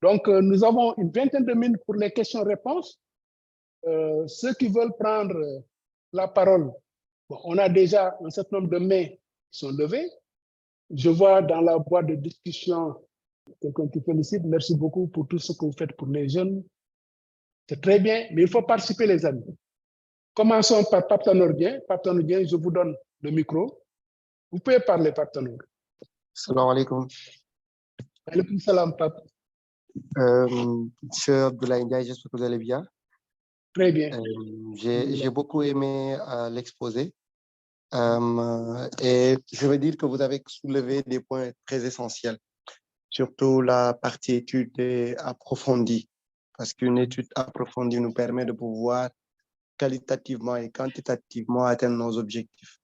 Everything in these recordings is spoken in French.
Donc, nous avons une vingtaine de minutes pour les questions-réponses. Ceux qui veulent prendre la parole, bon, on a déjà un certain nombre de mains qui sont levées. Je vois dans la boîte de discussion quelqu'un qui félicite. Merci beaucoup pour tout ce que vous faites pour les jeunes. C'est très bien, mais il faut participer, les amis. Commençons par Pape Tanor Dieng. Pape Tanor Dieng, je vous donne le micro. Vous pouvez parler, Pape Tanor. Salam alaikum. Alaikum salam, Pape. Monsieur Abdoulaye Ndiaye, j'espère que vous allez bien. Très bien. J'ai beaucoup aimé l'exposé. Et je veux dire que vous avez soulevé des points très essentiels, surtout la partie étude approfondie, parce qu'une étude approfondie nous permet de pouvoir qualitativement et quantitativement atteindre nos objectifs.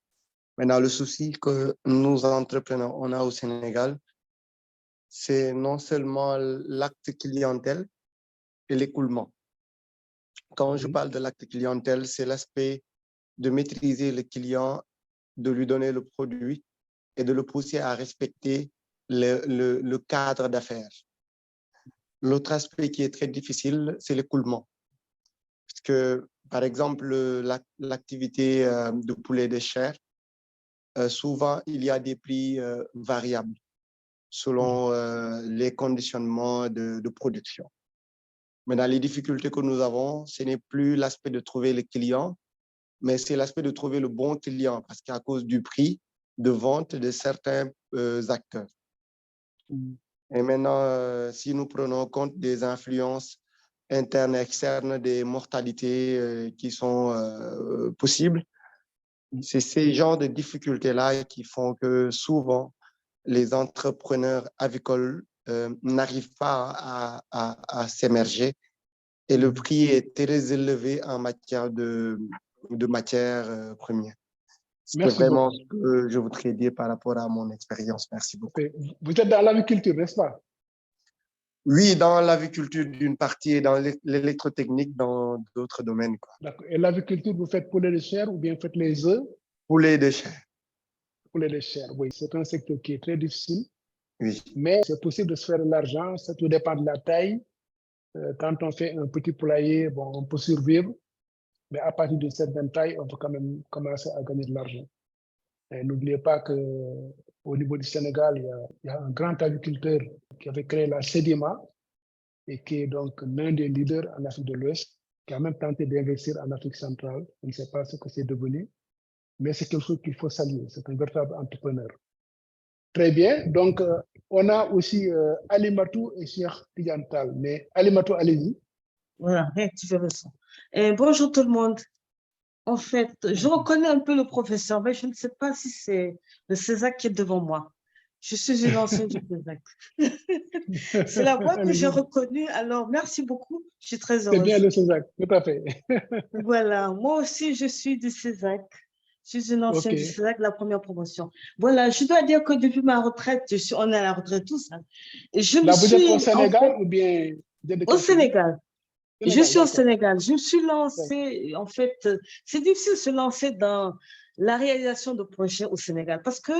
Maintenant, le souci que nous entrepreneurs, on a au Sénégal, c'est non seulement l'acte clientèle et l'écoulement. Quand je parle de l'acte clientèle, c'est l'aspect de maîtriser le client, de lui donner le produit et de le pousser à respecter le cadre d'affaires. L'autre aspect qui est très difficile, c'est l'écoulement. Parce que, par exemple, l'activité de poulet de chair, souvent, il y a des prix variables selon les conditionnements de production. Maintenant, les difficultés que nous avons, ce n'est plus l'aspect de trouver le client, mais c'est l'aspect de trouver le bon client, parce qu'à cause du prix de vente de certains acteurs. Et maintenant, si nous prenons en compte des influences internes et externes, des mortalités qui sont possibles, c'est ces genres de difficultés-là qui font que souvent, les entrepreneurs avicoles n'arrivent pas à s'émerger et le prix est très élevé en matière de matières premières. C'est vraiment ce que je voudrais dire par rapport à mon expérience. Merci beaucoup. Vous êtes dans l'aviculture, n'est-ce pas? Oui, dans l'aviculture d'une partie et dans l'électrotechnique dans d'autres domaines. D'accord. Et l'aviculture, vous faites poulet de chair ou bien vous faites les œufs? Poulet de chair. Poulet de chair, oui. C'est un secteur qui est très difficile. Oui. Mais c'est possible de se faire de l'argent, ça tout dépend de la taille. Quand on fait un petit poulailler, bon, on peut survivre. Mais à partir d'une certaine taille, on peut quand même commencer à gagner de l'argent. Et n'oubliez pas qu'au niveau du Sénégal, il y a un grand agriculteur qui avait créé la Sedima et qui est donc l'un des leaders en Afrique de l'Ouest, qui a même tenté d'investir en Afrique centrale. Je ne sais pas ce que c'est devenu, mais c'est quelque chose qu'il faut saluer. C'est un véritable entrepreneur. Très bien. Donc, on a aussi Alimatou et Cheikh Tidiane. Mais Alimatou, allez-y. Voilà, tu fais ça. Et bonjour tout le monde. En fait, je reconnais un peu le professeur, mais je ne sais pas si c'est le Césac qui est devant moi. Je suis une ancienne du Césac. C'est la voix que j'ai reconnue. Alors, merci beaucoup. Je suis très heureuse. C'est bien le Césac, tout à fait. Voilà, moi aussi, je suis du Césac. Je suis une ancienne du Césac, la première promotion. Voilà, je dois dire que depuis ma retraite, on est à la retraite tous. Hein, et je me vous suis, êtes au Sénégal ou bien au Sénégal. Je suis au Sénégal. Je me suis lancée, en fait, c'est difficile de se lancer dans la réalisation de projets au Sénégal parce que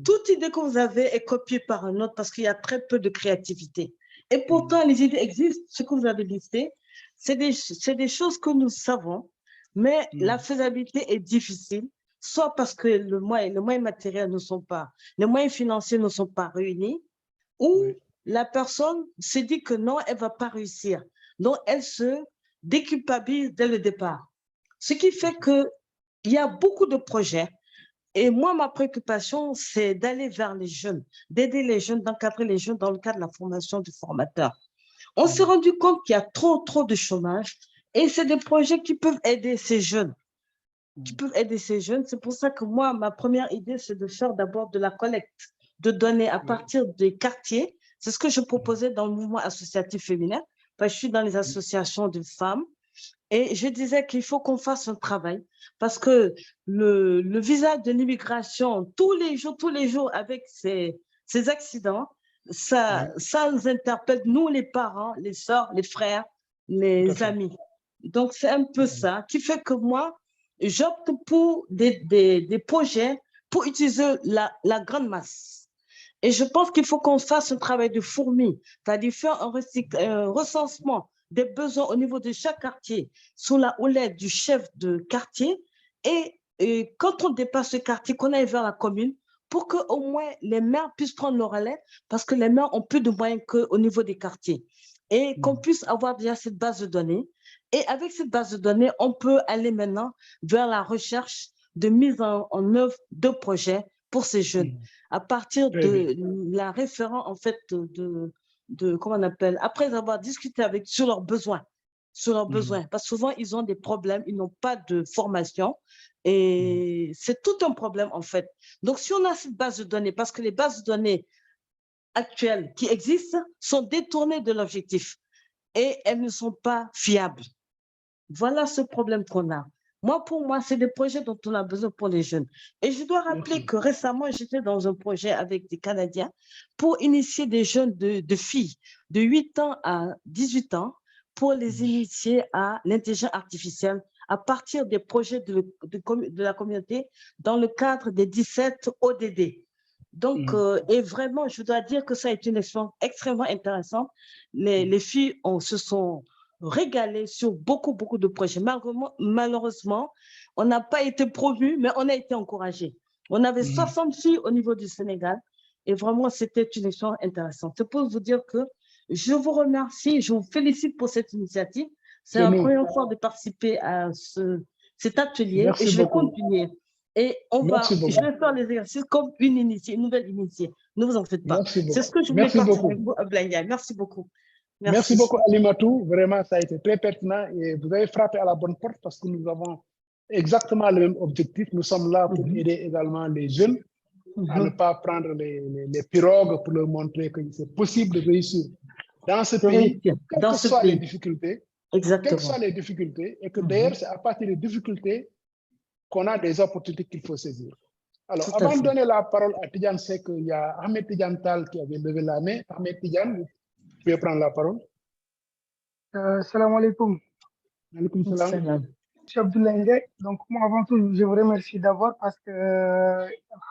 toute idée que vous avez est copiée par un autre parce qu'il y a très peu de créativité. Et pourtant, les idées existent, ce que vous avez listé, c'est des choses que nous savons, mais la faisabilité est difficile, soit parce que les moyens matériels ne sont pas, les moyens financiers ne sont pas réunis, ou la personne se dit que non, elle ne va pas réussir. Donc, elle se déculpabilise dès le départ. Ce qui fait qu'il y a beaucoup de projets. Et moi, ma préoccupation, c'est d'aller vers les jeunes, d'aider les jeunes, d'encadrer les jeunes dans le cadre de la formation du formateur. On s'est rendu compte qu'il y a trop de chômage et c'est des projets qui peuvent aider ces jeunes. C'est pour ça que moi, ma première idée, c'est de faire d'abord de la collecte de données à partir des quartiers. C'est ce que je proposais dans le mouvement associatif féminin. Je suis dans les associations de femmes et je disais qu'il faut qu'on fasse un travail parce que le visage de l'immigration, tous les jours avec ces accidents, ça nous interpelle, nous les parents, les sœurs, les frères, les amis. Donc, c'est un peu ça qui fait que moi, j'opte pour des projets pour utiliser la grande masse. Et je pense qu'il faut qu'on fasse un travail de fourmi, c'est-à-dire faire un recensement des besoins au niveau de chaque quartier sous la houlette du chef de quartier. Et quand on dépasse ce quartier, qu'on aille vers la commune pour qu'au moins les maires puissent prendre le relais parce que les maires ont plus de moyens qu'au niveau des quartiers. Et qu'on puisse avoir déjà cette base de données. Et avec cette base de données, on peut aller maintenant vers la recherche de mise en œuvre de projets pour ces jeunes à partir de la référent, en fait, comment on appelle, après avoir discuté avec sur leurs besoins, parce que souvent, ils ont des problèmes, ils n'ont pas de formation et c'est tout un problème, en fait. Donc, si on a cette base de données, parce que les bases de données actuelles qui existent sont détournées de l'objectif et elles ne sont pas fiables. Voilà ce problème qu'on a. Moi, pour moi, c'est des projets dont on a besoin pour les jeunes. Et je dois rappeler que récemment, j'étais dans un projet avec des Canadiens pour initier des jeunes de filles de 8 ans à 18 ans pour les initier à l'intelligence artificielle à partir des projets de la communauté dans le cadre des 17 ODD. Donc, et vraiment, je dois dire que ça a été une expérience extrêmement intéressante. Les filles se sont régalées sur beaucoup de projets. Malheureusement, on n'a pas été promu, mais on a été encouragés. On avait 60 filles au niveau du Sénégal et vraiment, c'était une expérience intéressante. C'est pour vous dire que je vous remercie, je vous félicite pour cette initiative. C'est la première fois de participer à cet atelier. Merci et je vais beaucoup. continuer. Et je vais faire les exercices comme une nouvelle initiée. Ne vous en faites pas. C'est ce que je voulais partager avec vous, Ablaye. Merci beaucoup. Merci beaucoup, Alimatou. Vraiment, ça a été très pertinent et vous avez frappé à la bonne porte parce que nous avons exactement le même objectif. Nous sommes là pour aider également les jeunes à ne pas prendre les pirogues pour leur montrer que c'est possible de réussir dans ce pays, quelles que soient les difficultés. Exactement. Quelles que soient les difficultés, et que d'ailleurs, c'est à partir des difficultés qu'on a des opportunités qu'il faut saisir. Alors, avant de donner la parole à Tidjane, c'est qu'il y a Ahmed Tidjane Tal qui avait levé la main. Ahmed Tidjane, vous pouvez prendre la parole. Salam alaikum. Alaikum salam. Je suis Abdoulaye. Donc, moi, avant tout, je vous remercie d'abord parce que,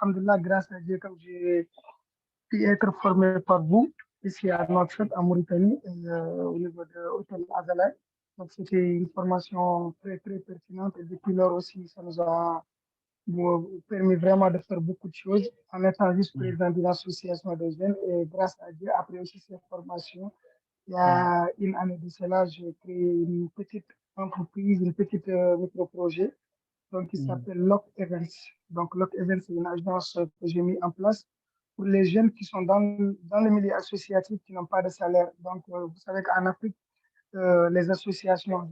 alhamdoulilah, grâce à Dieu, comme j'ai pu être formé par vous ici à Nouakchott, en Mauritanie, au niveau de l'hôtel Azalai. Donc, c'était une formation très, très pertinente et depuis lors aussi, ça nous a permis vraiment de faire beaucoup de choses en étant vice-président d'une association de jeunes et grâce à Dieu, après aussi cette formation, il y a une année de cela, j'ai créé une petite entreprise, une petite micro-projet donc qui s'appelle Lock Events. Donc Lock Events, c'est une agence que j'ai mis en place pour les jeunes qui sont dans le milieu associatif qui n'ont pas de salaire. Donc vous savez qu'en Afrique, les associations,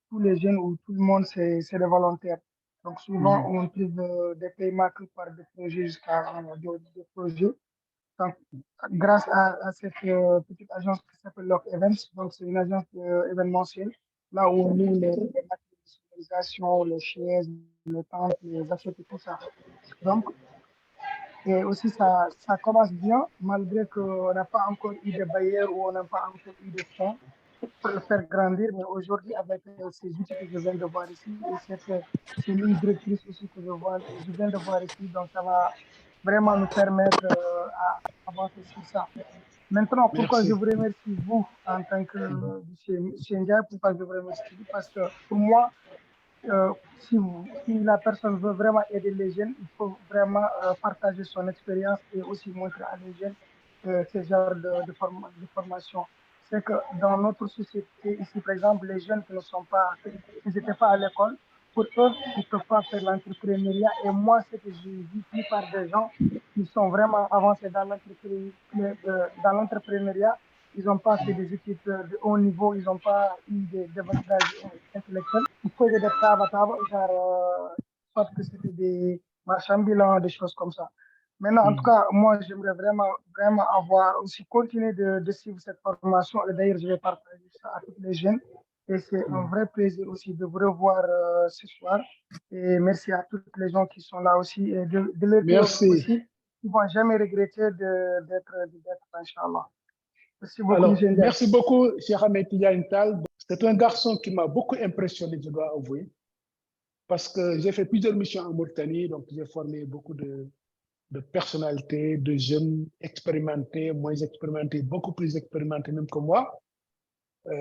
tous les jeunes ou tout le monde, c'est des volontaires. Donc souvent, on trouve des paiements que par des projets jusqu'à des projets. Donc, grâce à cette petite agence qui s'appelle Lock Events, donc c'est une agence événementielle, là où on loue les organisations, les chaises, les tentes, les assiettes et tout ça. Donc, et aussi ça commence bien, malgré qu'on n'a pas encore eu de bailleurs ou on n'a pas encore eu de fonds pour le faire grandir. Mais aujourd'hui, avec ces outils que je viens de voir ici, et cette ligne directrice aussi que je viens de voir ici, donc ça va vraiment nous permettre à avancer sur ça. Maintenant, pourquoi je vous remercie, vous, en tant que chez Ndiaye, pourquoi je vous remercie? Parce que pour moi, si la personne veut vraiment aider les jeunes, il faut vraiment partager son expérience et aussi montrer à les jeunes ce genre de formation. C'est que dans notre société, ici, par exemple, les jeunes qui n'étaient pas à l'école, pour eux, ils ne peuvent pas faire l'entrepreneuriat. Et moi, ce que j'ai vu, la plupart des gens qui sont vraiment avancés dans l'entrepreneuriat, ils n'ont pas fait des études de haut niveau, ils n'ont pas eu des avantages intellectuels. Ils faisaient des travaux, soit que c'était des marchands ambulants, des choses comme ça. Maintenant, en tout cas, moi, j'aimerais vraiment avoir aussi continuer de suivre cette formation. Et d'ailleurs, je vais partager ça à tous les jeunes. Et c'est un vrai plaisir aussi de vous revoir ce soir. Et merci à tous les gens qui sont là aussi. Et de leur dire aussi qu'ils ne vont jamais regretter d'être, Inch'Allah. Merci beaucoup. Alors, merci beaucoup, Cheikh Ahmed Tidjane Tal. C'est un garçon qui m'a beaucoup impressionné, je dois avouer, parce que j'ai fait plusieurs missions en Mauritanie, donc j'ai formé beaucoup de de personnalités, de jeunes expérimentés, moins expérimentés, beaucoup plus expérimentés même que moi.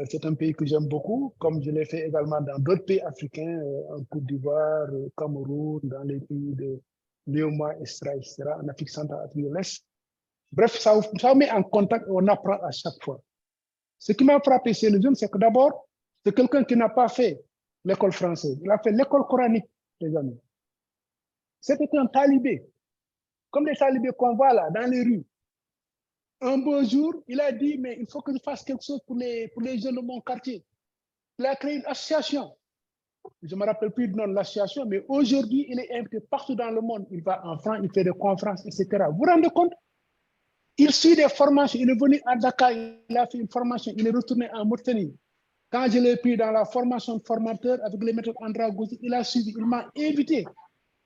C'est un pays que j'aime beaucoup, comme je l'ai fait également dans d'autres pays africains, en Côte d'Ivoire, Cameroun, dans les pays de Léoma, etc., en Afrique centrale, Afrique de l'Est. Bref, ça met en contact et on apprend à chaque fois. Ce qui m'a frappé chez les jeunes, c'est que d'abord, c'est quelqu'un qui n'a pas fait l'école française. Il a fait l'école coranique, les amis. C'était un talibé, comme les talibés qu'on voit là, dans les rues. Un beau jour, il a dit, mais il faut que je fasse quelque chose pour les jeunes de mon quartier. Il a créé une association. Je ne me rappelle plus du nom de l'association, mais aujourd'hui, il est invité partout dans le monde. Il va en France, il fait des conférences, etc. Vous vous rendez compte? Il suit des formations. Il est venu à Dakar, il a fait une formation, il est retourné en Mauritanie. Quand je l'ai pris dans la formation de formateur avec les méthodes andragogiques, il a suivi, il m'a invité.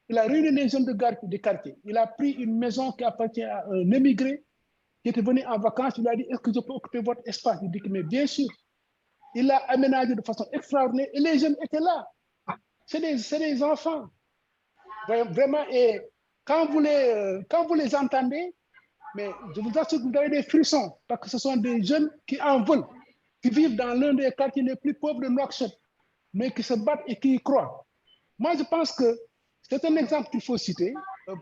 Il a réuni les jeunes de quartier. Il a pris une maison qui appartient à un émigré qui était venu en vacances. Il a dit, est-ce que je peux occuper votre espace? Il dit, mais bien sûr. Il l'a aménagé de façon extraordinaire et les jeunes étaient là. C'est des enfants. Vraiment, et quand vous les entendez, mais je vous assure que vous avez des frissons parce que ce sont des jeunes qui en veulent, qui vivent dans l'un des quartiers les plus pauvres de Nouakchott, mais qui se battent et qui y croient. Moi, je pense que c'est un exemple qu'il faut citer.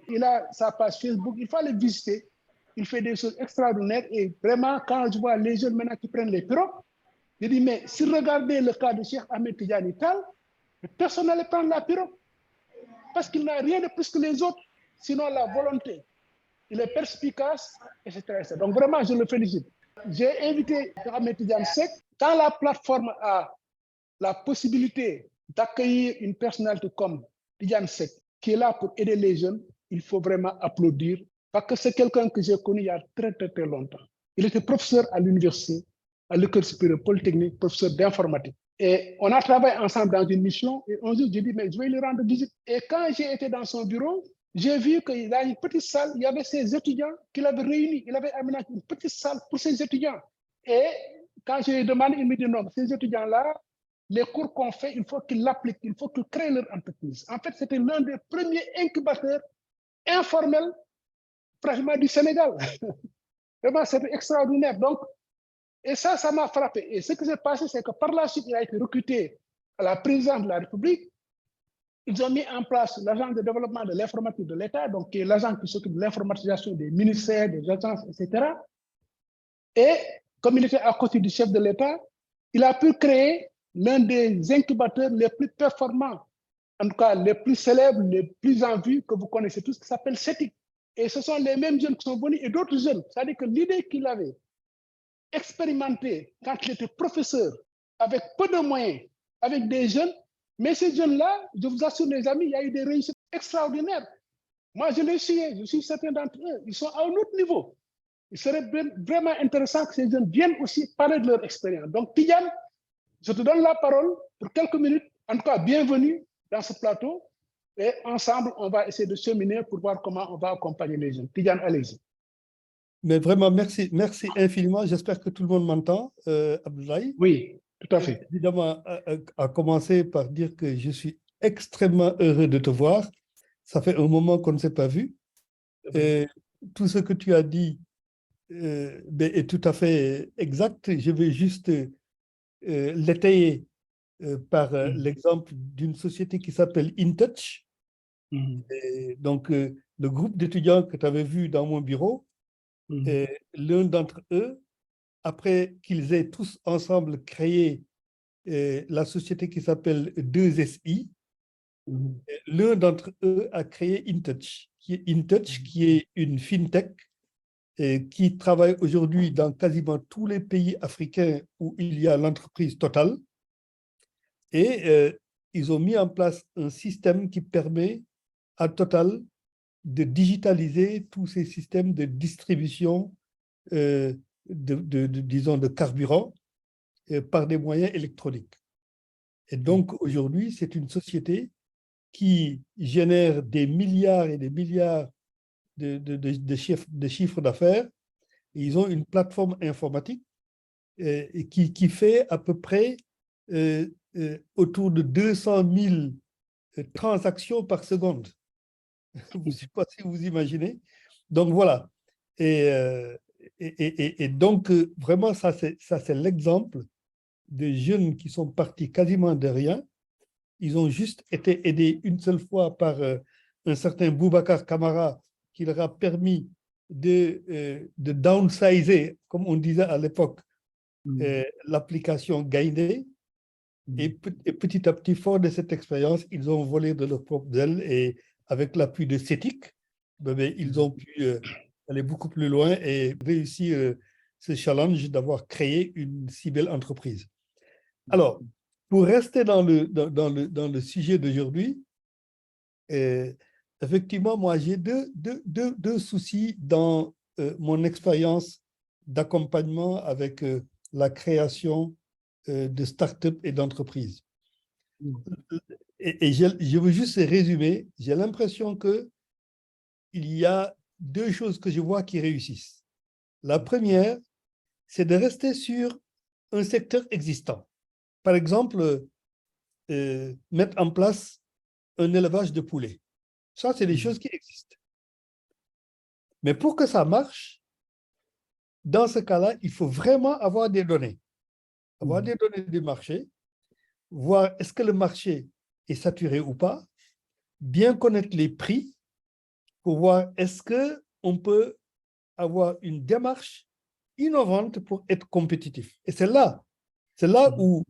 Il a sa page Facebook, il faut aller visiter. Il fait des choses extraordinaires et vraiment, quand je vois les jeunes maintenant qui prennent les pirogues, je dis, mais si vous regardez le cas de Cheikh Ahmed Tidiane Tall, personne n'allait prendre la pirogue parce qu'il n'a rien de plus que les autres, sinon la volonté. Il est perspicace, etc. Donc vraiment, je le félicite. J'ai invité Ahmed Tidiane Seck. Quand la plateforme a la possibilité d'accueillir une personnalité comme Tidiane Seck, qui est là pour aider les jeunes, il faut vraiment applaudir parce que c'est quelqu'un que j'ai connu il y a très, très, très longtemps. Il était professeur à l'université, à l'École supérieure polytechnique, professeur d'informatique. Et on a travaillé ensemble dans une mission. Et un jour, j'ai dit, mais je vais lui rendre visite. Et quand j'ai été dans son bureau, j'ai vu qu'il y a une petite salle, il y avait ses étudiants qu'il avait réunis. Il avait aménagé une petite salle pour ses étudiants. Et quand je lui ai demandé, il me dit non, ces étudiants-là, les cours qu'on fait, il faut qu'ils l'appliquent, il faut qu'ils créent leur entreprise. En fait, c'était l'un des premiers incubateurs informels, pratiquement du Sénégal. Vraiment, c'était extraordinaire. Donc, et ça m'a frappé. Et ce qui s'est passé, c'est que par la suite, il a été recruté à la présidence de la République. Ils ont mis en place l'agence de développement de l'informatique de l'État, donc qui est l'agence qui s'occupe de l'informatisation des ministères, des agences, etc. Et comme il était à côté du chef de l'État, il a pu créer l'un des incubateurs les plus performants, en tout cas les plus célèbres, les plus en vue que vous connaissez tous, qui s'appelle CETIC. Et ce sont les mêmes jeunes qui sont venus et d'autres jeunes. C'est-à-dire que l'idée qu'il avait expérimenté quand il était professeur, avec peu de moyens, avec des jeunes, mais ces jeunes-là, je vous assure les amis, il y a eu des réussites extraordinaires. Moi, je les suis, je suis certain d'entre eux, ils sont à un autre niveau. Il serait vraiment intéressant que ces jeunes viennent aussi parler de leur expérience. Donc, Tidiane, je te donne la parole pour quelques minutes. En tout cas, bienvenue dans ce plateau. Et ensemble, on va essayer de cheminer pour voir comment on va accompagner les jeunes. Tidiane, allez-y. Mais vraiment, merci infiniment. J'espère que tout le monde m'entend, Abdoulaye. Oui, tout à fait. Évidemment, à commencer par dire que je suis extrêmement heureux de te voir. Ça fait un moment qu'on ne s'est pas vu. Et tout ce que tu as dit est tout à fait exact. Je vais juste l'étayer par l'exemple d'une société qui s'appelle InTouch. Et donc, le groupe d'étudiants que tu avais vu dans mon bureau, l'un d'entre eux, après qu'ils aient tous ensemble créé la société qui s'appelle 2SI, l'un d'entre eux a créé InTouch, qui est une fintech qui travaille aujourd'hui dans quasiment tous les pays africains où il y a l'entreprise Total. Et ils ont mis en place un système qui permet à Total de digitaliser tous ces systèmes de distribution disons, de carburant par des moyens électroniques. Et donc, aujourd'hui, c'est une société qui génère des milliards et des milliards de chiffres d'affaires. Ils ont une plateforme informatique qui fait à peu près autour de 200 000 transactions par seconde. Je ne sais pas si vous imaginez. Donc voilà. Et donc, vraiment, ça, c'est l'exemple de jeunes qui sont partis quasiment de rien. Ils ont juste été aidés une seule fois par un certain Boubacar Camara qui leur a permis de downsizer, comme on disait à l'époque, l'application Gaïndé. Et petit à petit, fort de cette expérience, ils ont volé de leurs propres ailes et avec l'appui de CETIC, ils ont pu aller beaucoup plus loin et réussir ce challenge d'avoir créé une si belle entreprise. Alors, pour rester dans le sujet d'aujourd'hui, effectivement, moi, j'ai deux soucis dans mon expérience d'accompagnement avec la création de start-up et d'entreprises. Et je veux juste résumer. J'ai l'impression qu'il y a deux choses que je vois qui réussissent. La première, c'est de rester sur un secteur existant. Par exemple, mettre en place un élevage de poulets. Ça, c'est des choses qui existent. Mais pour que ça marche, dans ce cas-là, il faut vraiment avoir des données. Avoir des données du marché, voir est-ce que le marché est saturé ou pas, bien connaître les prix pour voir est-ce qu'on peut avoir une démarche innovante pour être compétitif. Et c'est là où,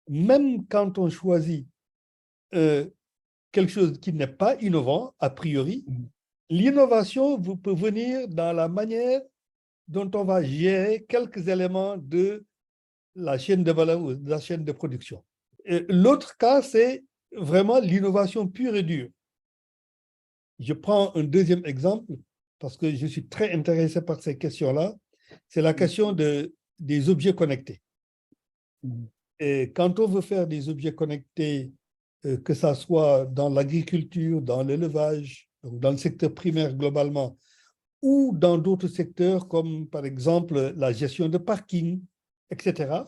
même quand on choisit quelque chose qui n'est pas innovant, a priori, l'innovation peut venir dans la manière dont on va gérer quelques éléments de la chaîne de valeur ou de la chaîne de production. L'autre cas, c'est vraiment l'innovation pure et dure. Je prends un deuxième exemple parce que je suis très intéressé par ces questions-là. C'est la question des objets connectés. Et quand on veut faire des objets connectés, que ça soit dans l'agriculture, dans l'élevage, dans le secteur primaire globalement, ou dans d'autres secteurs comme par exemple la gestion de parking, etc.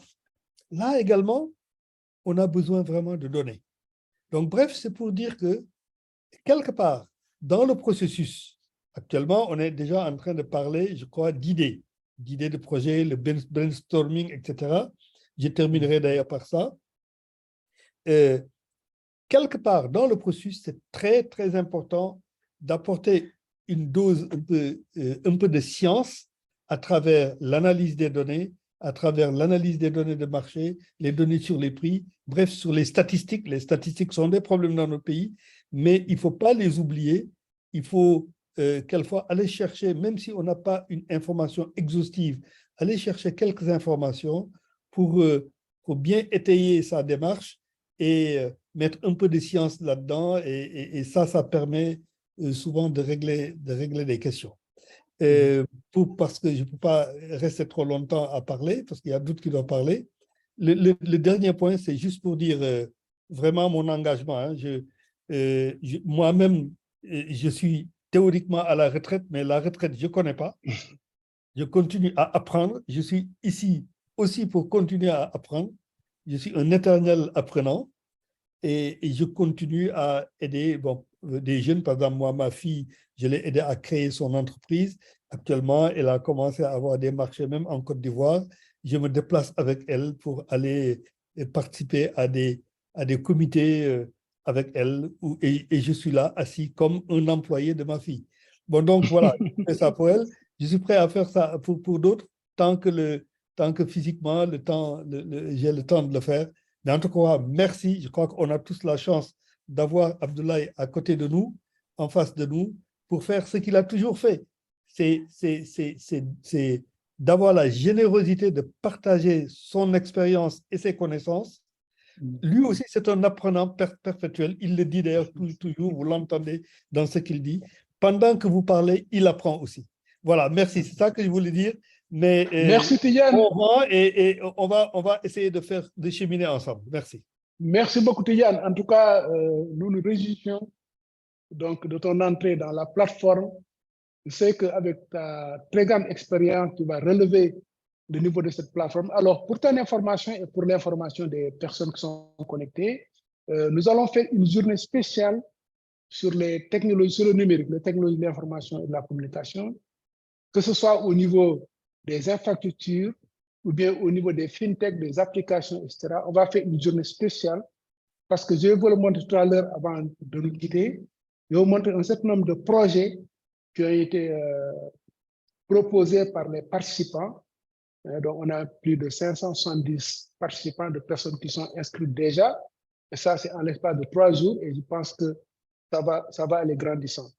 Là également, on a besoin vraiment de données. Donc bref, c'est pour dire que quelque part, dans le processus, actuellement, on est déjà en train de parler, je crois, d'idées de projets, le brainstorming, etc. Je terminerai d'ailleurs par ça. Quelque part, dans le processus, c'est très, très important d'apporter une dose un peu de science à travers l'analyse des données, à travers l'analyse des données de marché, les données sur les prix, bref, sur les statistiques. Les statistiques sont des problèmes dans notre pays, mais il ne faut pas les oublier. Il faut quelquefois aller chercher, même si on n'a pas une information exhaustive, aller chercher quelques informations pour bien étayer sa démarche et mettre un peu de science là-dedans. Et ça permet souvent de régler des questions. Parce que je ne peux pas rester trop longtemps à parler, parce qu'il y a d'autres qui doivent parler. Le dernier point, c'est juste pour dire vraiment mon engagement. Hein. Moi-même, je suis théoriquement à la retraite, mais la retraite, je ne connais pas. Je continue à apprendre. Je suis ici aussi pour continuer à apprendre. Je suis un éternel apprenant et je continue à aider des jeunes. Par exemple, moi, ma fille, je l'ai aidée à créer son entreprise. Actuellement, elle a commencé à avoir des marchés, même en Côte d'Ivoire. Je me déplace avec elle pour aller participer à des comités avec elle et je suis là assis comme un employé de ma fille. Bon, donc voilà, je fais ça pour elle. Je suis prêt à faire ça pour d'autres tant que physiquement, j'ai le temps de le faire. Mais en tout cas, merci. Je crois qu'on a tous la chance d'avoir Abdoulaye à côté de nous, en face de nous, pour faire ce qu'il a toujours fait. C'est d'avoir la générosité de partager son expérience et ses connaissances. Lui aussi, c'est un apprenant perpétuel. Il le dit d'ailleurs toujours, vous l'entendez dans ce qu'il dit. Pendant que vous parlez, il apprend aussi. Voilà, merci. C'est ça que je voulais dire. Mais merci Tidiane. On va essayer de cheminer ensemble. Merci. Merci beaucoup Tidiane. En tout cas, nous nous réjouissons donc de ton entrée dans la plateforme. Je sais qu'avec ta très grande expérience, tu vas relever le niveau de cette plateforme. Alors, pour ton information et pour l'information des personnes qui sont connectées, nous allons faire une journée spéciale sur les technologies, sur le numérique, les technologies de l'information et de la communication, que ce soit au niveau des infrastructures ou bien au niveau des fintech, des applications, etc. On va faire une journée spéciale parce que je vais vous le montrer tout à l'heure avant de nous quitter. Je vais vous montrer un certain nombre de projets qui ont été proposés par les participants. Donc, on a plus de 570 participants, de personnes qui sont inscrites déjà. Et ça, c'est en l'espace de 3 jours. Et je pense que ça va aller grandissant.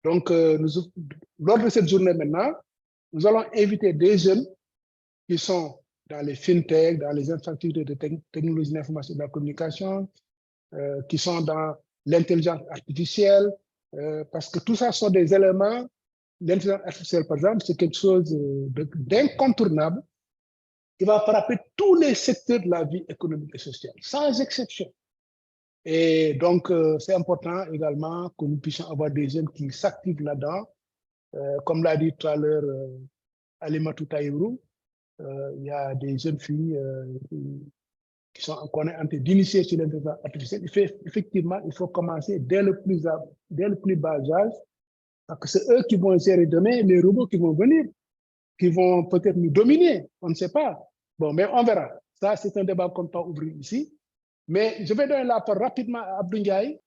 Donc, lors de cette journée maintenant, nous allons inviter des jeunes qui sont dans les fintech, dans les infrastructures de technologie de l'information et de la communication, qui sont dans l'intelligence artificielle, parce que tout ça sont des éléments. L'intelligence artificielle, par exemple, c'est quelque chose d'incontournable qui va frapper tous les secteurs de la vie économique et sociale, sans exception. Et donc, c'est important également que nous puissions avoir des jeunes qui s'activent là-dedans. Comme l'a dit tout à l'heure Alimatou Taïrou, il y a des jeunes filles qui sont encore en train d'initier sur l'intelligence artificielle. Effectivement, il faut commencer dès le plus bas âge, parce que c'est eux qui vont gérer demain les robots qui vont venir, qui vont peut-être nous dominer, on ne sait pas. Bon, mais on verra. Ça, c'est un débat qu'on peut ouvrir ici. Mais je vais donner la parole rapidement à Abdou Ndiaye.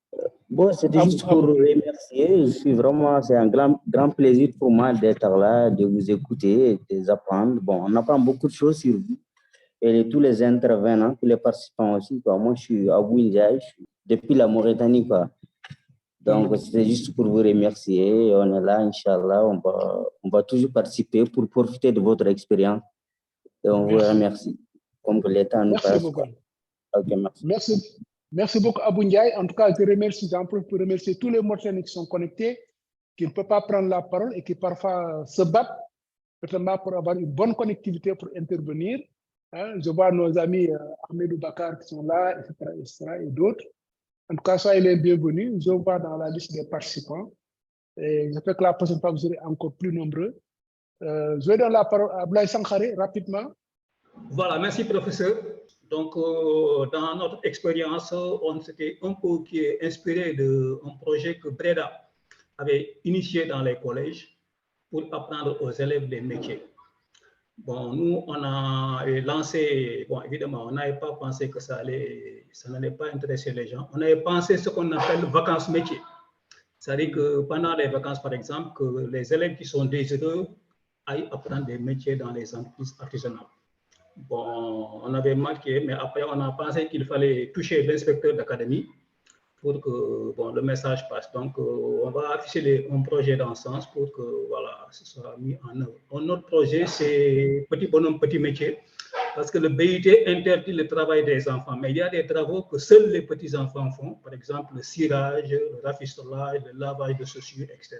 Bon, c'était juste pour vous remercier. C'est un grand plaisir pour moi d'être là, de vous écouter, de vous apprendre. Bon, on apprend beaucoup de choses sur vous et tous les intervenants, tous les participants aussi. Quoi. Moi, je suis Abdou Ndiaye, depuis la Mauritanie. Quoi. Donc, c'était juste pour vous remercier. On est là, Inch'Allah. On va toujours participer pour profiter de votre expérience. Et on vous remercie. Comme que l'État nous passe. Okay, merci beaucoup, Abou Ndiaye. En tout cas, je remercie Jean-Paul pour remercier tous les Mauritaniens qui sont connectés, qui ne peuvent pas prendre la parole et qui parfois se battent peut-être pour avoir une bonne connectivité pour intervenir. Hein, je vois nos amis Ahmedou Bakar qui sont là, etc. et d'autres. En tout cas, soyez les bienvenus. Je vous vois dans la liste des participants. Et j'espère que la prochaine fois, vous serez encore plus nombreux. Je vais donner la parole à Ablaye Sankhare rapidement. Voilà, merci professeur. Donc, dans notre expérience, on s'était un peu inspiré d'un projet que Breda avait initié dans les collèges pour apprendre aux élèves des métiers. Bon, nous, on a lancé, bon, évidemment, on n'avait pas pensé que ça n'allait pas intéresser les gens. On avait pensé ce qu'on appelle vacances métiers. C'est-à-dire que pendant les vacances, par exemple, que les élèves qui sont désireux aillent apprendre des métiers dans les entreprises artisanales. Bon, on avait marqué, mais après, on a pensé qu'il fallait toucher l'inspecteur d'académie pour que bon, le message passe. Donc, on va afficher un projet dans ce sens pour que voilà, ce soit mis en œuvre. Notre projet, c'est Petit Bonhomme, Petit Métier, parce que le BIT interdit le travail des enfants, mais il y a des travaux que seuls les petits-enfants font, par exemple le cirage, le rafistolage, le lavage de chaussures, etc.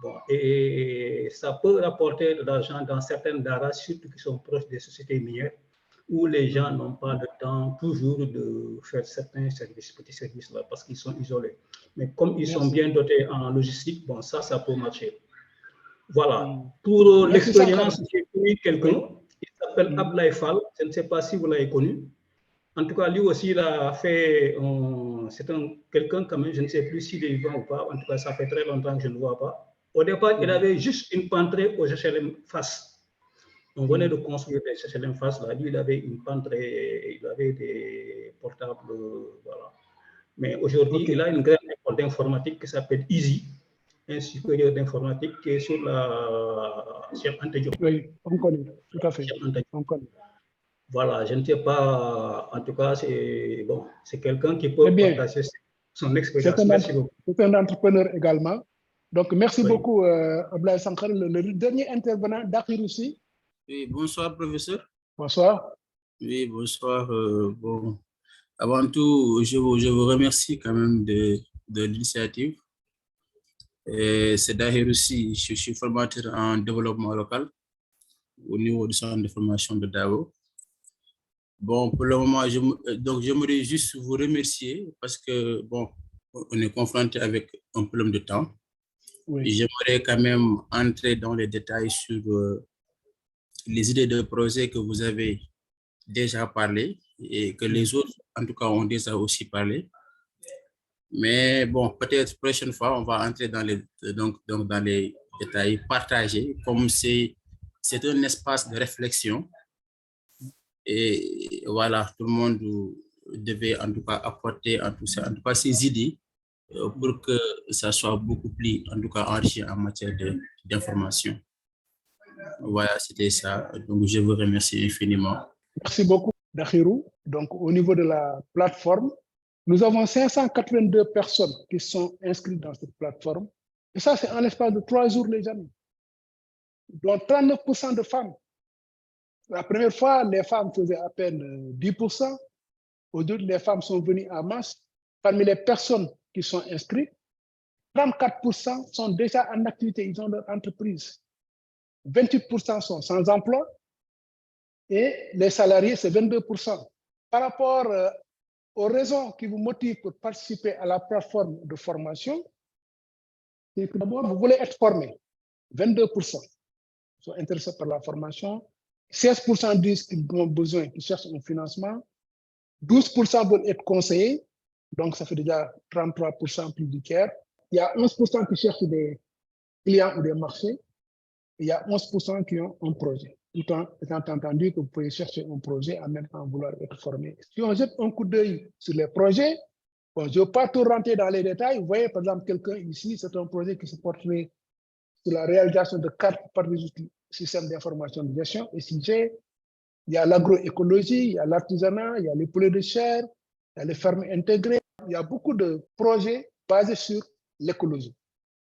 Bon, et ça peut rapporter de l'argent dans certaines daras, surtout qui sont proches des sociétés minières, où les gens n'ont pas le temps toujours de faire certains services, petits services là, parce qu'ils sont isolés. Mais comme ils sont bien dotés en logistique, bon, ça peut marcher. Voilà. Pour l'expérience, j'ai connu quelqu'un, il s'appelle Ablaye Fall, je ne sais pas si vous l'avez connu. En tout cas, lui aussi, il a fait, c'est quelqu'un quand même, je ne sais plus s'il est vivant ou pas, en tout cas, ça fait très longtemps que je ne le vois pas. Au départ, il avait juste une pentrée aux HLM face. On venait de construire des HLM face. Là. Lui, il avait une pentrée, il avait des portables, voilà. Mais aujourd'hui, il a une grande école d'informatique qui s'appelle Easy, un supérieur d'informatique qui est sur Anta Diop. Oui, on connaît, tout à fait. On connaît. Voilà, je ne sais pas, en tout cas, c'est bon, c'est quelqu'un qui peut partager son expérience. Merci beaucoup. C'est un entrepreneur également. Donc, merci beaucoup, Ablaye Sankhare. Le dernier intervenant, Dakhir aussi. Oui, bonsoir, professeur. Bonsoir. Oui, bonsoir. Bon, avant tout, je vous remercie quand même de l'initiative. C'est Dakhir aussi, je suis formateur en développement local au niveau du centre de formation de Dao. Bon, pour le moment, j'aimerais juste vous remercier parce que, bon, on est confronté avec un problème de temps. Oui. J'aimerais quand même entrer dans les détails sur les idées de projet que vous avez déjà parlé et que les autres, en tout cas, ont déjà aussi parlé. Mais bon, peut-être prochaine fois, on va entrer dans les, dans les détails partagés, comme c'est un espace de réflexion. Et voilà, tout le monde devait en tout cas apporter en tout cas ses idées pour que ça soit beaucoup plus, en tout cas, enrichi en matière d'information. Voilà, c'était ça. Donc, je vous remercie infiniment. Merci beaucoup, Dakhirou. Donc, au niveau de la plateforme, nous avons 582 personnes qui sont inscrites dans cette plateforme. Et ça, c'est en l'espace de 3 jours, les amis. Dont 39% de femmes. La première fois, les femmes faisaient à peine 10%. Aujourd'hui, les femmes sont venues en masse. Parmi les personnes qui sont inscrites, 34% sont déjà en activité, ils ont leur entreprise. 28% sont sans emploi et les salariés, c'est 22%. Par rapport aux raisons qui vous motivent pour participer à la plateforme de formation, c'est que d'abord, vous voulez être formé. 22% sont intéressés par la formation. 16% disent qu'ils ont besoin, qu'ils cherchent un financement. 12% veulent être conseillés. Donc, ça fait déjà 33% plus du tiers. Il y a 11% qui cherchent des clients ou des marchés. Il y a 11% qui ont un projet. Tout en étant entendu que vous pouvez chercher un projet en même temps vouloir être formé. Si on jette un coup d'œil sur les projets, bon, je ne veux pas tout rentrer dans les détails. Vous voyez, par exemple, quelqu'un ici, c'est un projet qui se porterait sur la réalisation de cartes par des outils, systèmes d'information de gestion, SIG. Il y a l'agroécologie, il y a l'artisanat, il y a les poulets de chair, il y a les fermes intégrées. Il y a beaucoup de projets basés sur l'écologie.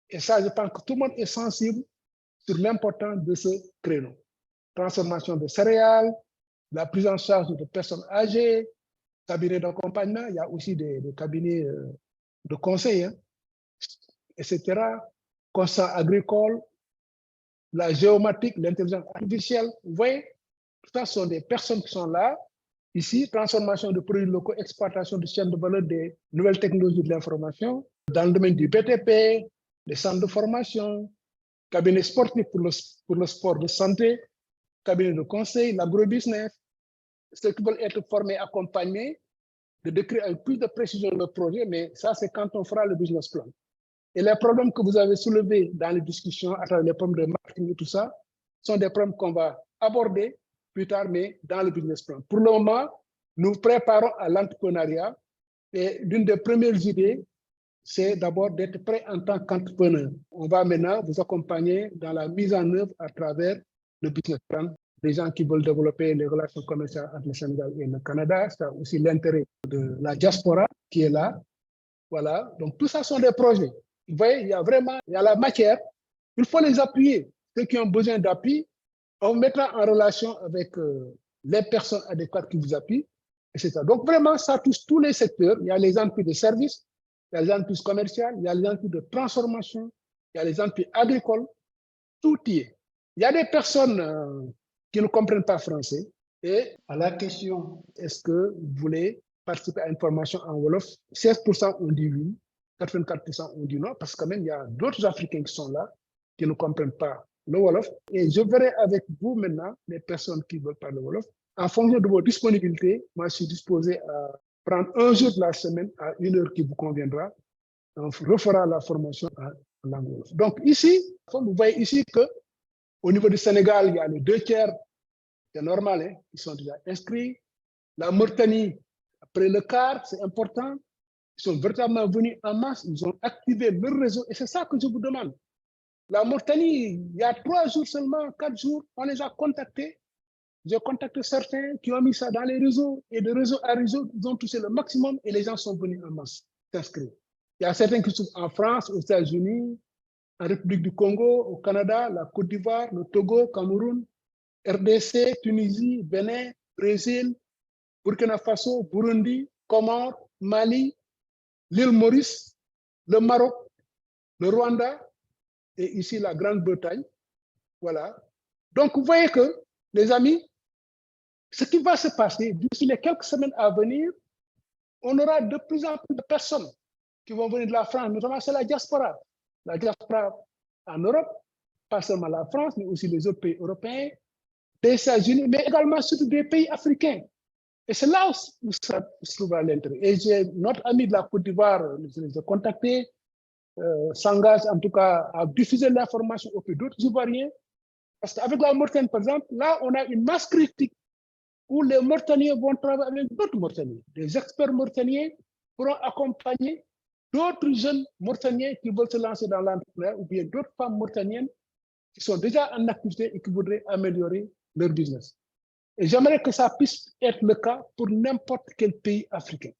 Et ça, je pense que tout le monde est sensible sur l'importance de ce créneau. Transformation de céréales, la prise en charge de personnes âgées, cabinets d'accompagnement, il y a aussi des cabinets de conseil, hein, etc. Constat agricole, la géomatique, l'intelligence artificielle. Vous voyez, tout ça sont des personnes qui sont là. Ici, transformation de produits locaux, exploitation de chaînes de valeur des nouvelles technologies de l'information, dans le domaine du BTP, des centres de formation, cabinet sportif pour le sport de santé, cabinet de conseil, l'agrobusiness, ceux qui veulent être formés, accompagnés, de décrire avec plus de précision le projet, mais ça, c'est quand on fera le business plan. Et les problèmes que vous avez soulevés dans les discussions, à travers les problèmes de marketing et tout ça, sont des problèmes qu'on va aborder plus tard, mais dans le business plan. Pour le moment, nous préparons à l'entrepreneuriat et l'une des premières idées, c'est d'abord d'être prêt en tant qu'entrepreneur. On va maintenant vous accompagner dans la mise en œuvre à travers le business plan. Des gens qui veulent développer les relations commerciales entre le Sénégal et le Canada, c'est aussi l'intérêt de la diaspora qui est là. Voilà, donc tout ça sont des projets. Vous voyez, il y a la matière, il faut les appuyer. Ceux qui ont besoin d'appui, on mettra en relation avec les personnes adéquates qui vous appuient, etc. Donc vraiment, ça touche tous les secteurs. Il y a les entreprises de services, il y a les entreprises commerciales, il y a les entreprises de transformation, il y a les entreprises agricoles, tout y est. Il y a des personnes qui ne comprennent pas français. Et à la question, est-ce que vous voulez participer à une formation en Wolof, 16% ont dit oui, 84% ont dit non, parce que quand même, il y a d'autres Africains qui sont là, qui ne comprennent pas le Wolof. Et je verrai avec vous maintenant les personnes qui veulent parler Wolof. En fonction de vos disponibilités, moi, je suis disposé à prendre un jour de la semaine à 1 heure qui vous conviendra. On refera la formation en langue Wolof. Donc ici, vous voyez ici qu'au niveau du Sénégal, il y a les 2 tiers, c'est normal, hein, ils sont déjà inscrits. La Mauritanie, après le quart, c'est important. Ils sont véritablement venus en masse, ils ont activé leur réseau et c'est ça que je vous demande. La Mauritanie, il y a 3 jours seulement, 4 jours, on les a contactés. J'ai contacté certains qui ont mis ça dans les réseaux et de réseau à réseau, ils ont touché le maximum et les gens sont venus en masse s'inscrire. Il y a certains qui sont en France, aux États-Unis, en République du Congo, au Canada, la Côte d'Ivoire, le Togo, Cameroun, RDC, Tunisie, Bénin, Brésil, Burkina Faso, Burundi, Comores, Mali, l'île Maurice, le Maroc, le Rwanda et ici la Grande-Bretagne. Voilà. Donc, vous voyez que, les amis, ce qui va se passer d'ici les quelques semaines à venir, on aura de plus en plus de personnes qui vont venir de la France, notamment c'est la diaspora. La diaspora en Europe, pas seulement la France, mais aussi les autres pays européens, des États-Unis, mais également surtout des pays africains. Et c'est là où ça se trouve à l'intérêt. Et j'ai notre ami de la Côte d'Ivoire, je les ai contactés, s'engage en tout cas à diffuser l'information auprès d'autres Ivoiriens. Parce qu'avec la Mauritanie, par exemple, là, on a une masse critique où les Mauritaniens vont travailler avec d'autres Mauritaniens. Des experts mauritaniens pourront accompagner d'autres jeunes Mauritaniens qui veulent se lancer dans l'entrepreneuriat ou bien d'autres femmes mauritaniennes qui sont déjà en activité et qui voudraient améliorer leur business. Et j'aimerais que ça puisse être le cas pour n'importe quel pays africain.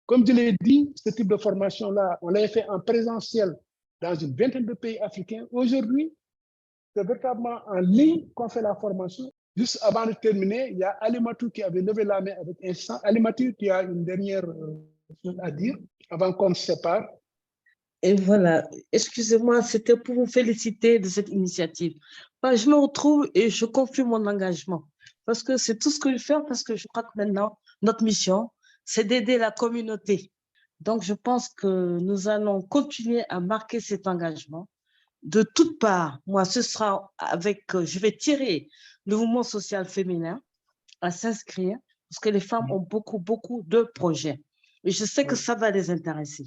Comme je l'ai dit, ce type de formation-là, on l'a fait en présentiel dans une vingtaine de pays africains. Aujourd'hui, c'est véritablement en ligne qu'on fait la formation. Juste avant de terminer, il y a Alimatou qui avait levé la main avec instant. Alimatou, tu as une dernière chose à dire avant qu'on se sépare. Et voilà, excusez-moi, c'était pour vous féliciter de cette initiative. Je me retrouve et je confirme mon engagement parce que c'est tout ce que je fais, parce que je crois que maintenant, notre mission, c'est d'aider la communauté. Donc, je pense que nous allons continuer à marquer cet engagement de toutes parts. Moi, ce sera avec, je vais tirer le mouvement social féminin à s'inscrire parce que les femmes ont beaucoup de projets. Et je sais que ça va les intéresser.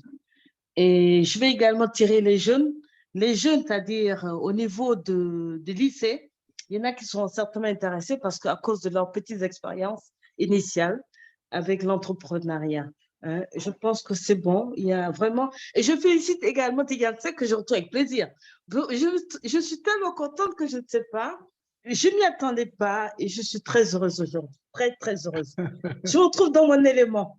Et je vais également tirer les jeunes, c'est-à-dire au niveau des lycées. Il y en a qui sont certainement intéressés parce qu'à cause de leurs petites expériences initiales avec l'entrepreneuriat. Je pense que c'est bon. Il y a vraiment... Et je félicite également Tigansek que je retrouve avec plaisir. Je suis tellement contente que je ne sais pas. Je ne m'y attendais pas et je suis très heureuse aujourd'hui. Très heureuse. Je me retrouve dans mon élément.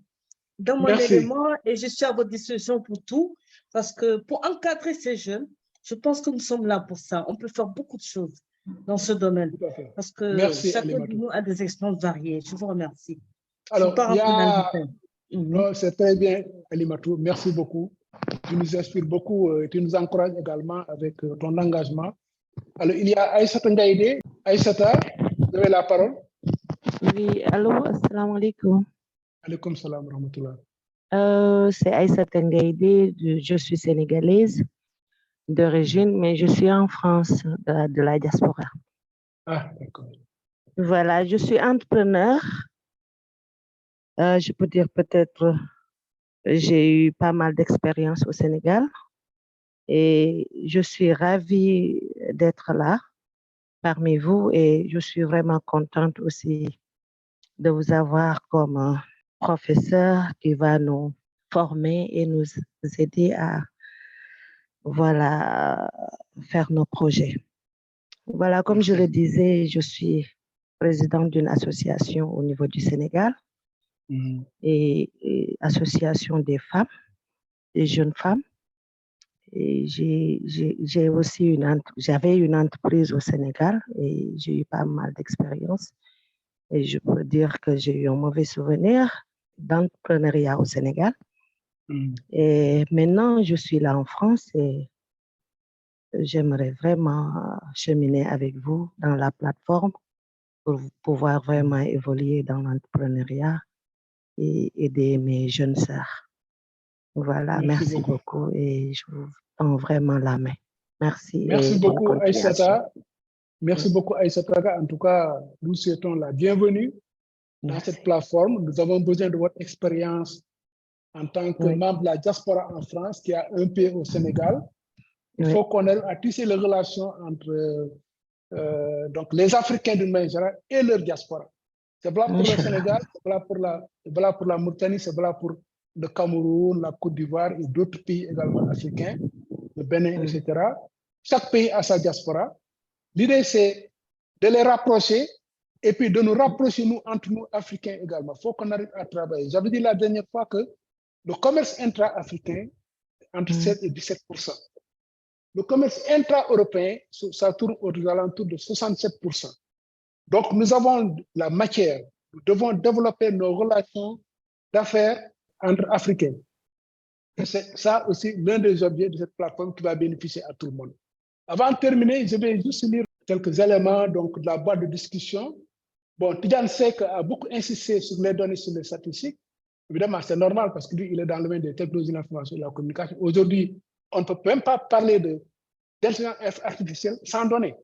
Et je suis à votre disposition pour tout, parce que pour encadrer ces jeunes, je pense que nous sommes là pour ça. On peut faire beaucoup de choses dans ce domaine, parce que chacun de nous a des expériences variées. Je vous remercie. Alors, c'est très bien, Alimatou. Merci beaucoup. Tu nous inspires beaucoup, tu nous encourages également avec ton engagement. Alors, il y a Aïssata Ngaïdé. Aïssata, vous avez la parole. Oui, allô, assalamu alaikum. Alaikum salam, rahmatullah. C'est Aïssata Ngaïdé, je suis sénégalaise d'origine, mais je suis en France, de la diaspora. Ah, d'accord. Voilà, je suis entrepreneur. Je peux dire peut-être, j'ai eu pas mal d'expérience au Sénégal et je suis ravie d'être là parmi vous et je suis vraiment contente aussi de vous avoir comme professeur qui va nous former et nous aider à faire nos projets. Voilà, comme je le disais, je suis présidente d'une association au niveau du Sénégal et association des femmes, des jeunes femmes. Et j'ai aussi j'avais une entreprise au Sénégal et j'ai eu pas mal d'expérience. Et je peux dire que j'ai eu un mauvais souvenir d'entrepreneuriat au Sénégal. Et maintenant, je suis là en France et j'aimerais vraiment cheminer avec vous dans la plateforme pour pouvoir vraiment évoluer dans l'entrepreneuriat et aider mes jeunes sœurs. Voilà, merci beaucoup et je vous tends vraiment la main. Merci. Merci beaucoup, Aïssata. Merci beaucoup, Aïssata. En tout cas, nous souhaitons la bienvenue dans cette plateforme. Nous avons besoin de votre expérience en tant que membre de la diaspora en France, qui a un pied au Sénégal. Il faut qu'on ait à tisser les relations entre donc les Africains d'une manière générale et leur diaspora. C'est valable pour le Sénégal, c'est valable pour la Mauritanie, c'est valable pour le Cameroun, la Côte d'Ivoire et d'autres pays également africains, le Bénin, etc. Chaque pays a sa diaspora. L'idée, c'est de les rapprocher et puis de nous rapprocher, nous, entre nous, Africains également. Il faut qu'on arrive à travailler. J'avais dit la dernière fois que le commerce intra-africain, entre 7 et 17%. Le commerce intra-européen, ça tourne aux alentours de 67%. Donc, nous avons la matière. Nous devons développer nos relations d'affaires entre Africains. Et c'est ça aussi l'un des objets de cette plateforme qui va bénéficier à tout le monde. Avant de terminer, je vais juste lire quelques éléments donc, de la boîte de discussion. Bon, Tigansek a beaucoup insisté sur les données, sur les statistiques. Évidemment, c'est normal parce que lui, il est dans le domaine des technologies de l'information et de la communication. Aujourd'hui, on ne peut même pas parler d'intelligence artificielle sans données.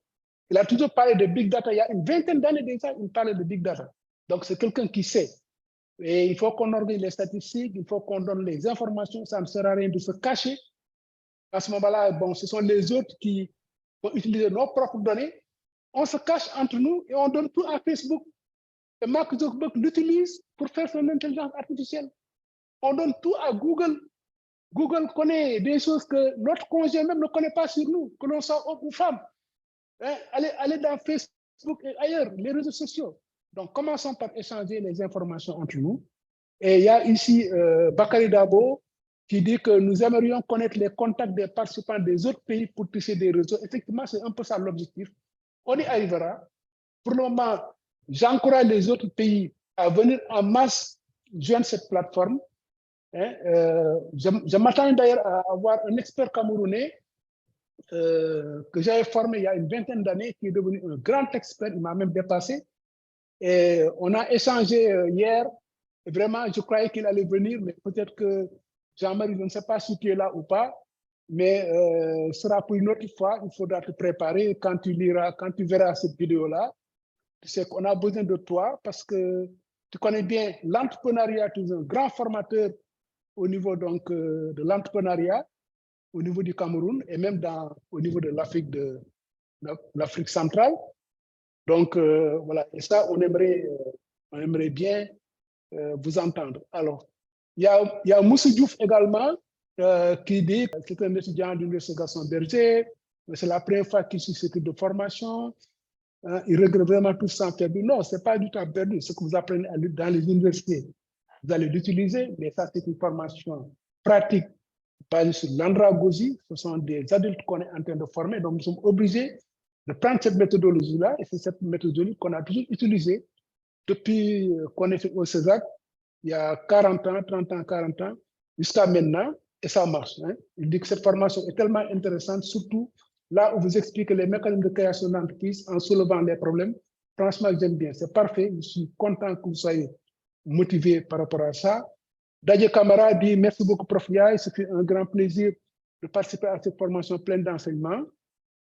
Il a toujours parlé de big data. Il y a une vingtaine d'années déjà, il parlait de big data. Donc, c'est quelqu'un qui sait. Et il faut qu'on organise les statistiques, il faut qu'on donne les informations, ça ne sert à rien de se cacher. À ce moment-là, bon, ce sont les autres qui vont utiliser nos propres données. On se cache entre nous et on donne tout à Facebook. Et Mark Zuckerberg l'utilise pour faire son intelligence artificielle. On donne tout à Google. Google connaît des choses que notre conjoint même ne connaît pas sur nous, que l'on soit homme ou femme. Hein? Allez dans Facebook et ailleurs, les réseaux sociaux. Donc, commençons par échanger les informations entre nous. Et il y a ici Bakary Dabo qui dit que nous aimerions connaître les contacts des participants des autres pays pour tisser des réseaux. Effectivement, c'est un peu ça l'objectif. On y arrivera. Pour le moment, j'encourage les autres pays à venir en masse joindre cette plateforme. Hein, je m'attends d'ailleurs à avoir un expert camerounais que j'avais formé il y a une vingtaine d'années, qui est devenu un grand expert, il m'a même dépassé. Et on a échangé hier. Vraiment, je croyais qu'il allait venir, mais peut-être que Jean-Marie, je ne sais pas si tu es là ou pas, mais ce sera pour une autre fois. Il faudra te préparer quand tu verras cette vidéo-là. Tu sais qu'on a besoin de toi parce que tu connais bien l'entrepreneuriat, tu es un grand formateur au niveau donc, de l'entrepreneuriat, au niveau du Cameroun et même au niveau de l'Afrique centrale. Donc, voilà, et ça, on aimerait bien vous entendre. Alors, il y a Moussa Diouf également qui dit que c'est un étudiant de l'Université Gaston Berger, c'est la première fois qu'il suit ce type de formation. Hein, il regrette vraiment tout ça perdu. Non, ce n'est pas du tout perdu. Ce que vous apprenez dans les universités, vous allez l'utiliser, mais ça, c'est une formation pratique basée sur l'andragogie. Ce sont des adultes qu'on est en train de former, donc nous sommes obligés de prendre cette méthodologie-là, et c'est cette méthodologie qu'on a toujours utilisée depuis qu'on est au CESAC, il y a 40 ans, 30 ans, 40 ans, jusqu'à maintenant, et ça marche. Hein. Il dit que cette formation est tellement intéressante, surtout là où vous expliquez les mécanismes de création d'entreprise en soulevant les problèmes. Franchement, j'aime bien, c'est parfait, je suis content que vous soyez motivé par rapport à ça. Dadje Kamara dit merci beaucoup, Prof Yaye, c'était un grand plaisir de participer à cette formation pleine d'enseignements.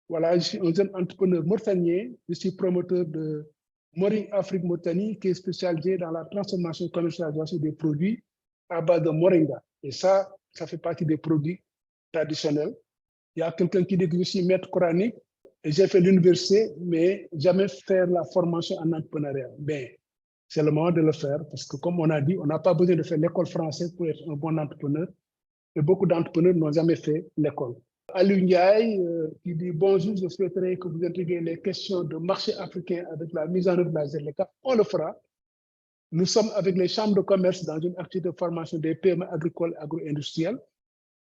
Voilà, je suis un jeune entrepreneur mauritanien, je suis promoteur de Moring Afrique Mauritanie, qui est spécialisé dans la transformation et commercialisation des produits à base de moringa. Et ça fait partie des produits traditionnels. Il y a quelqu'un qui dit que je suis maître coranique et j'ai fait l'université, mais jamais faire la formation en entrepreneuriat. Ben, c'est le moment de le faire parce que, comme on a dit, on n'a pas besoin de faire l'école française pour être un bon entrepreneur. Et beaucoup d'entrepreneurs n'ont jamais fait l'école. Aliou Ndiaye qui dit bonjour, je souhaiterais que vous intégrez les questions de marché africain avec la mise en œuvre de la ZLECAf. On le fera. Nous sommes avec les chambres de commerce dans une activité de formation des PME agricoles et agro-industrielles.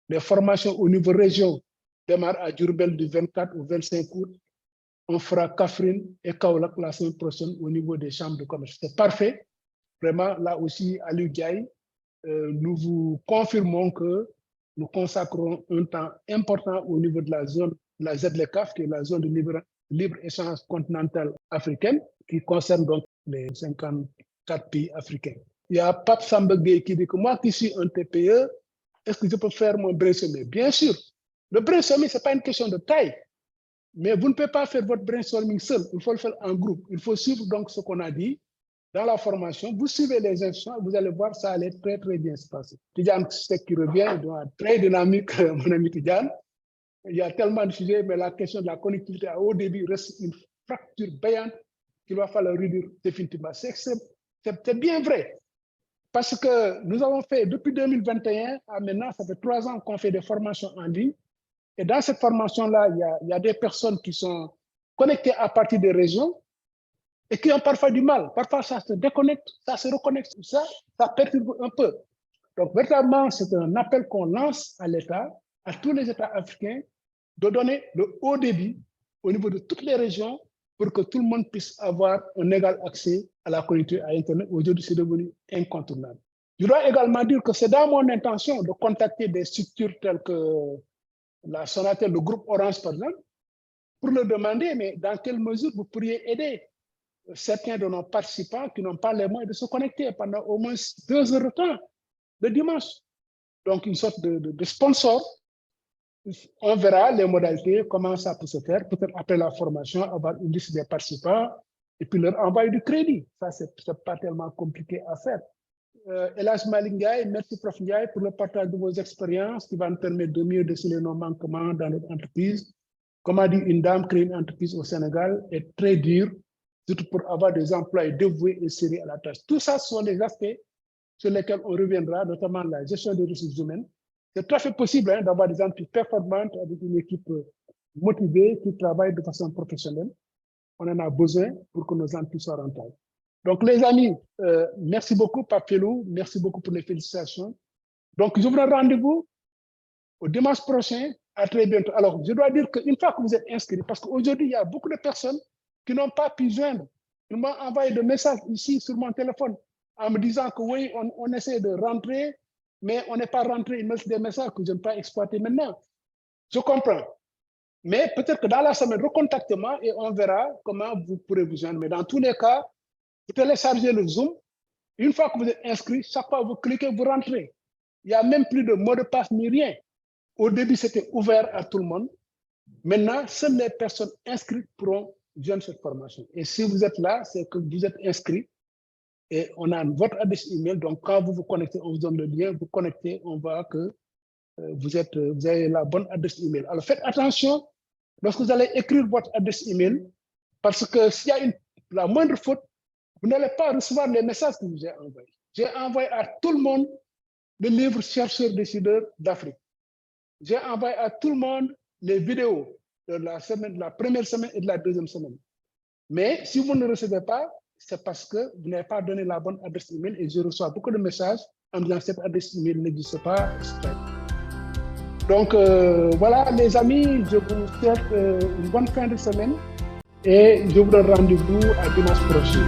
Les formations au niveau région démarrent à Diourbel du 24 au 25 août. On fera Kaffrine et Kaolack la semaine prochaine au niveau des chambres de commerce. C'est parfait. Vraiment, là aussi, Aliou Ndiaye, nous vous confirmons que nous consacrons un temps important au niveau de la zone, la ZLECAf, qui est la zone de libre-échange continentale africaine, qui concerne donc les 54 pays africains. Il y a Pape Samba Gueye qui dit que moi qui suis un TPE, est-ce que je peux faire mon brainstorming? Bien sûr. Le brainstorming, ce n'est pas une question de taille, mais vous ne pouvez pas faire votre brainstorming seul, il faut le faire en groupe. Il faut suivre donc ce qu'on a dit dans la formation. Vous suivez les instructions, vous allez voir, ça allait très, très bien se passer. Tidjane qui revient, très dynamique, mon ami Tidjane. Il y a tellement de sujets, mais la question de la connectivité à haut débit reste une fracture béante qu'il va falloir réduire définitivement. C'est bien vrai. Parce que nous avons fait, depuis 2021 à maintenant, ça fait 3 ans qu'on fait des formations en ligne. Et dans cette formation-là, il y a des personnes qui sont connectées à partir des régions et qui ont parfois du mal. Parfois, ça se déconnecte, ça se reconnecte, ça perturbe un peu. Donc, véritablement, c'est un appel qu'on lance à l'État, à tous les États africains, de donner le haut débit au niveau de toutes les régions pour que tout le monde puisse avoir un égal accès à la connectivité à Internet. Aujourd'hui, c'est devenu incontournable. Je dois également dire que c'est dans mon intention de contacter des structures telles que la Sonatel, le groupe Orange, par exemple, pour leur demander, mais dans quelle mesure vous pourriez aider certains de nos participants qui n'ont pas les moyens de se connecter pendant au moins 2 heures de temps, le dimanche. Donc, une sorte de sponsor. On verra les modalités, comment ça peut se faire, peut-être après la formation, avoir une liste des participants et puis leur envoyer du crédit. Ça, c'est pas tellement compliqué à faire. Elhadji Malick Ndiaye, merci Prof Ndiaye pour le partage de vos expériences qui va nous permettre de mieux déceler nos manquements dans notre entreprise. Comme a dit une dame, créer une entreprise au Sénégal est très dur, surtout pour avoir des employés dévoués et sérieux à la tâche. Tout ça sont des aspects sur lesquels on reviendra, notamment la gestion des ressources humaines. C'est tout à fait possible d'avoir des entreprises performantes avec une équipe motivée qui travaille de façon professionnelle. On en a besoin pour que nos entreprises soient rentables. Donc, les amis, merci beaucoup, Pape Pelou, merci beaucoup pour les félicitations. Donc, je vous donne rendez-vous au dimanche prochain. À très bientôt. Alors, je dois dire qu'une fois que vous êtes inscrits, parce qu'aujourd'hui, il y a beaucoup de personnes qui n'ont pas pu joindre. Ils m'ont envoyé des messages ici sur mon téléphone en me disant que oui, on essaie de rentrer, mais on n'est pas rentré. Ils me laissent des messages que je n'ai pas exploités maintenant. Je comprends. Mais peut-être que dans la semaine, recontactez-moi et on verra comment vous pourrez vous joindre. Mais dans tous les cas, vous téléchargez le Zoom. Une fois que vous êtes inscrit, chaque fois que vous cliquez, vous rentrez. Il n'y a même plus de mot de passe ni rien. Au début, c'était ouvert à tout le monde. Maintenant, seules les personnes inscrites pourront joindre cette formation. Et si vous êtes là, c'est que vous êtes inscrit et on a votre adresse email. Donc, quand vous vous connectez, on vous donne le lien, vous connectez, on voit que vous avez la bonne adresse email. Alors, faites attention lorsque vous allez écrire votre adresse email, parce que s'il y a la moindre faute, vous n'allez pas recevoir les messages que je vous ai envoyés. J'ai envoyé à tout le monde le livre Chercheurs décideurs d'Afrique. J'ai envoyé à tout le monde les vidéos de la première semaine et de la deuxième semaine. Mais si vous ne recevez pas, c'est parce que vous n'avez pas donné la bonne adresse email et je reçois beaucoup de messages en disant que cette adresse email n'existe pas, etc. Donc voilà les amis, je vous souhaite une bonne fin de semaine et je vous donne rendez-vous à dimanche prochain.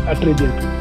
À très bientôt.